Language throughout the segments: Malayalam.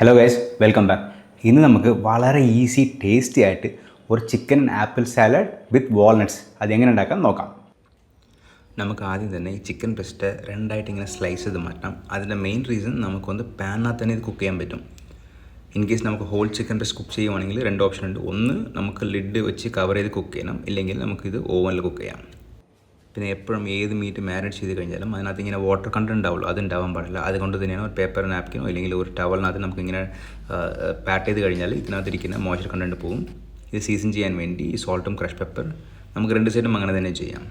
Hello guys, welcome back. ഇന്ന് നമുക്ക് വളരെ ഈസി ടേസ്റ്റി ആയിട്ട് ഒരു ചിക്കൻ ആപ്പിൾ സാലഡ് വിത്ത് വാൾനട്ട്സ് അതെങ്ങനെ ഉണ്ടാക്കാൻ നോക്കാം. നമുക്ക് ആദ്യം തന്നെ ഈ ചിക്കൻ ബ്രസ്റ്റ് രണ്ടായിട്ട് ഇങ്ങനെ സ്ലൈസ് ചെയ്ത് മാറ്റാം. അതിൻ്റെ മെയിൻ റീസൺ നമുക്കൊന്ന് പാനിനകത്ത് തന്നെ ഇത് കുക്ക് ചെയ്യാൻ പറ്റും. ഇൻ കേസ് നമുക്ക് ഹോൾ ചിക്കൻ ബ്രസ്റ്റ് കുക്ക് ചെയ്യുവാണെങ്കിൽ രണ്ട് ഓപ്ഷൻ ഉണ്ട്. ഒന്ന് നമുക്ക് ലിഡ് വെച്ച് കവർ ചെയ്ത് കുക്ക് ചെയ്യണം, ഇല്ലെങ്കിൽ നമുക്കിത് ഓവനിൽ കുക്ക് ചെയ്യാം. പിന്നെ എപ്പോഴും ഏത് മീറ്റ് മാരിനേറ്റ് ചെയ്ത് കഴിഞ്ഞാലും അതിനകത്ത് ഇങ്ങനെ വാട്ടർ കണ്ടന്റ് ഉണ്ടാവുള്ളൂ, അത് ഉണ്ടാവാൻ പാടില്ല. അതുകൊണ്ട് തന്നെയാണ് ഒരു പേപ്പർ നാപ്കിനോ അല്ലെങ്കിൽ ഒരു ടവലിനകത്ത് നമുക്കിങ്ങനെ പാറ്റ് ചെയ്ത് കഴിഞ്ഞാൽ ഇതിനകത്തിരിക്കുന്ന മോയ്സ്ചർ കണ്ടന്റ് പോകും. ഇത് സീസൺ ചെയ്യാൻ വേണ്ടി സോൾട്ടും ക്രഷ് പെപ്പർ നമുക്ക് രണ്ട് സൈഡും അങ്ങനെ തന്നെ ചെയ്യാം.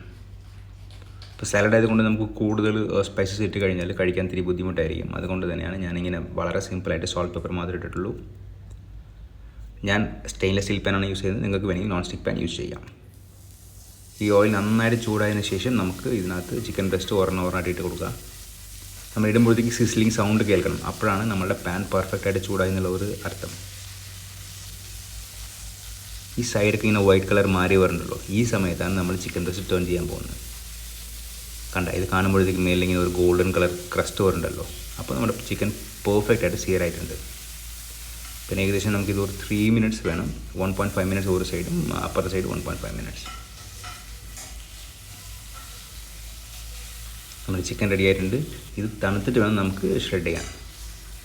ഇപ്പോൾ സാലഡ് ആയതുകൊണ്ട് നമുക്ക് കൂടുതൽ സ്പൈസസ് ഇട്ട് കഴിഞ്ഞാൽ കഴിക്കാൻ ഇത്തിരി ബുദ്ധിമുട്ടായിരിക്കും. അതുകൊണ്ട് തന്നെയാണ് ഞാനിങ്ങനെ വളരെ സിമ്പിളായിട്ട് സോൾട്ട് പെപ്പർ മാത്രമേ ഇട്ടിട്ടുള്ളൂ. ഞാൻ സ്റ്റെയിൻലെസ് സ്റ്റീൽ പാനാണ് യൂസ് ചെയ്യുന്നത്, നിങ്ങൾക്ക് വേണമെങ്കിൽ നോൺ സ്റ്റിക്ക് പാൻ യൂസ് ചെയ്യാം. ഈ ഓയിൽ നന്നായിട്ട് ചൂടായതിനു ശേഷം നമുക്ക് ഇതിനകത്ത് ചിക്കൻ ബ്രസ്റ്റ് ഒരെണ്ണമായിട്ട് ഇട്ട് കൊടുക്കുക. നമ്മൾ ഇടുമ്പോഴത്തേക്ക് സിസ്ലിംഗ് സൗണ്ട് കേൾക്കണം, അപ്പോഴാണ് നമ്മളുടെ പാൻ പെർഫെക്റ്റായിട്ട് ചൂടായി എന്നുള്ള ഒരു അർത്ഥം. ഈ സൈഡൊക്കെ ഇങ്ങനെ വൈറ്റ് കളർ മാറി വരുന്നുണ്ടല്ലോ, ഈ സമയത്താണ് നമ്മൾ ചിക്കൻ ബ്രസ്റ്റ് ടേൺ ചെയ്യാൻ പോകുന്നത്. കണ്ട, ഇത് കാണുമ്പോഴത്തേക്ക് മേലിൽ ഇങ്ങനെ ഒരു ഗോൾഡൻ കളർ ക്രസ്റ്റ് വരുന്നുണ്ടല്ലോ, അപ്പോൾ നമ്മുടെ ചിക്കൻ പെർഫെക്റ്റായിട്ട് സിയർ ആയിട്ടുണ്ട്. പിന്നെ ഏകദേശം നമുക്കിത് ഒരു 3 മിനിറ്റ്സ് വേണം. 1.5 മിനിറ്റ്സ് ഒരു സൈഡും അപ്പുറത്തെ സൈഡ് 1.5 മിനിറ്റ്സ്. നമ്മുടെ ചിക്കൻ റെഡി ആയിട്ടുണ്ട്. ഇത് തണുത്തിട്ട് വേണം നമുക്ക് ഷ്രെഡ് ചെയ്യാൻ.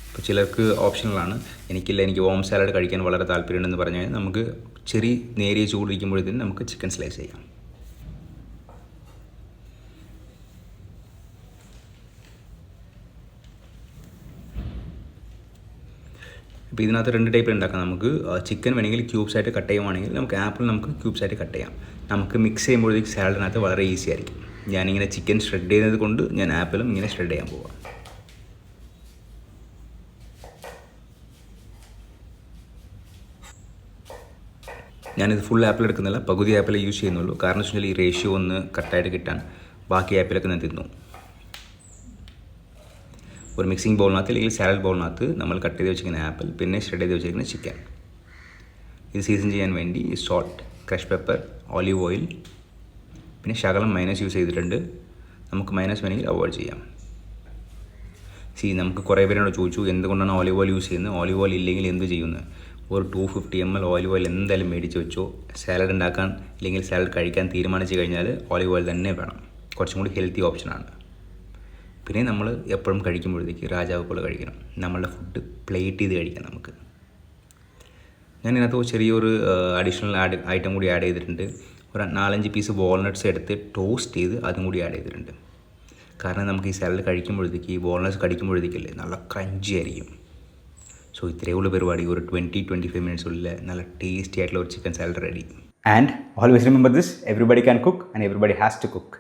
ഇപ്പോൾ ചിലർക്ക് ഓപ്ഷണലാണ്, എനിക്ക് വോം സാലഡ് കഴിക്കാൻ വളരെ താല്പര്യമുണ്ടെന്ന് പറഞ്ഞു കഴിഞ്ഞാൽ നമുക്ക് ചെറിയ നേരിയ ചൂടിരിക്കുമ്പോഴത്തേനും നമുക്ക് ചിക്കൻ സ്ലൈസ് ചെയ്യാം. ഇപ്പോൾ ഇതിനകത്ത് രണ്ട് ടൈപ്പ് ഉണ്ടാക്കാം. നമുക്ക് ചിക്കൻ വേണമെങ്കിൽ ക്യൂബ്സ് ആയിട്ട് കട്ട് ചെയ്യുവാണെങ്കിൽ നമുക്ക് ആപ്പിൾ നമുക്ക് ക്യൂബ്സ് ആയിട്ട് കട്ട് ചെയ്യാം. നമുക്ക് മിക്സ് ചെയ്യുമ്പോഴത്തേക്ക് സാലഡിനകത്ത് വളരെ ഈസി ആയിരിക്കും. ഞാനിങ്ങനെ ചിക്കൻ ഷ്രെഡ് ചെയ്യുന്നത് കൊണ്ട് ഞാൻ ആപ്പിളും ഇങ്ങനെ ഷ്രെഡ് ചെയ്യാൻ പോവാം. ഞാനിത് ഫുൾ ആപ്പിൾ എടുക്കുന്നില്ല, പകുതി ആപ്പിളെ യൂസ് ചെയ്യുന്നുള്ളൂ. കാരണം വെച്ചാൽ ഈ റേഷ്യോ ഒന്ന് കറക്റ്റായിട്ട് കിട്ടാൻ ബാക്കി ആപ്പിളൊക്കെ ഞാൻ തിന്നു. ഒരു മിക്സിംഗ് ബൗളിനകത്ത് അല്ലെങ്കിൽ സാലഡ് ബൗളിനകത്ത് നമ്മൾ കട്ട് ചെയ്ത് വെച്ചിരിക്കുന്ന ആപ്പിൾ, പിന്നെ ഷ്രെഡ് ചെയ്ത് വെച്ചിരിക്കുന്ന ചിക്കൻ. ഇത് സീസൺ ചെയ്യാൻ വേണ്ടി salt, crush pepper, olive oil, പിന്നെ ശകലം മൈനസ് യൂസ് ചെയ്തിട്ടുണ്ട്. നമുക്ക് മൈനസ് വേണമെങ്കിൽ അവോയ്ഡ് ചെയ്യാം. നമുക്ക് കുറേ പേരോട് ചോദിച്ചു എന്തുകൊണ്ടാണ് ഓലിവ് ഓയിൽ യൂസ് ചെയ്യുന്നത്, ഓലിവ് ഓയിൽ ഇല്ലെങ്കിൽ എന്ത് ചെയ്യുന്നത്. ഒരു 250 ml ഓലിവ് ഓയിൽ എന്തായാലും മേടിച്ച് വെച്ചോ. സാലഡ് ഉണ്ടാക്കാൻ അല്ലെങ്കിൽ സാലഡ് കഴിക്കാൻ തീരുമാനിച്ച് കഴിഞ്ഞാൽ ഓലിവ് ഓയിൽ തന്നെ വേണം. കുറച്ചും കൂടി ഹെൽത്തി ഓപ്ഷനാണ്. പിന്നെ നമ്മൾ എപ്പോഴും കഴിക്കുമ്പോഴത്തേക്ക് രാജാവ് പോലെ കഴിക്കണം. നമ്മളുടെ ഫുഡ് പ്ലേറ്റ് ചെയ്ത് കഴിക്കാം നമുക്ക്. ഞാൻ ഇതിനകത്ത് ചെറിയൊരു അഡീഷണൽ ഐറ്റം കൂടി ആഡ് ചെയ്തിട്ടുണ്ട്. ഒരു 4-5 പീസ് വാൾനട്ട്സ് എടുത്ത് ടോസ്റ്റ് ചെയ്ത് അതും കൂടി ആഡ് ചെയ്തിട്ടുണ്ട്. കാരണം നമുക്ക് ഈ സാലഡ് കഴിക്കുമ്പോഴത്തേക്ക് ഈ വാൾനട്ട്സ് കടിക്കുമ്പോഴത്തേക്കല്ലേ നല്ല ക്രഞ്ചി ആയിരിക്കും. സോ ഇത്രയേ ഉള്ള പരിപാടി. ഒരു 20-25 മിനിറ്റ്സുള്ളിൽ നല്ല ടേസ്റ്റി ആയിട്ടുള്ള ഒരു chicken salad ready. And always remember this, everybody can cook and everybody has to cook.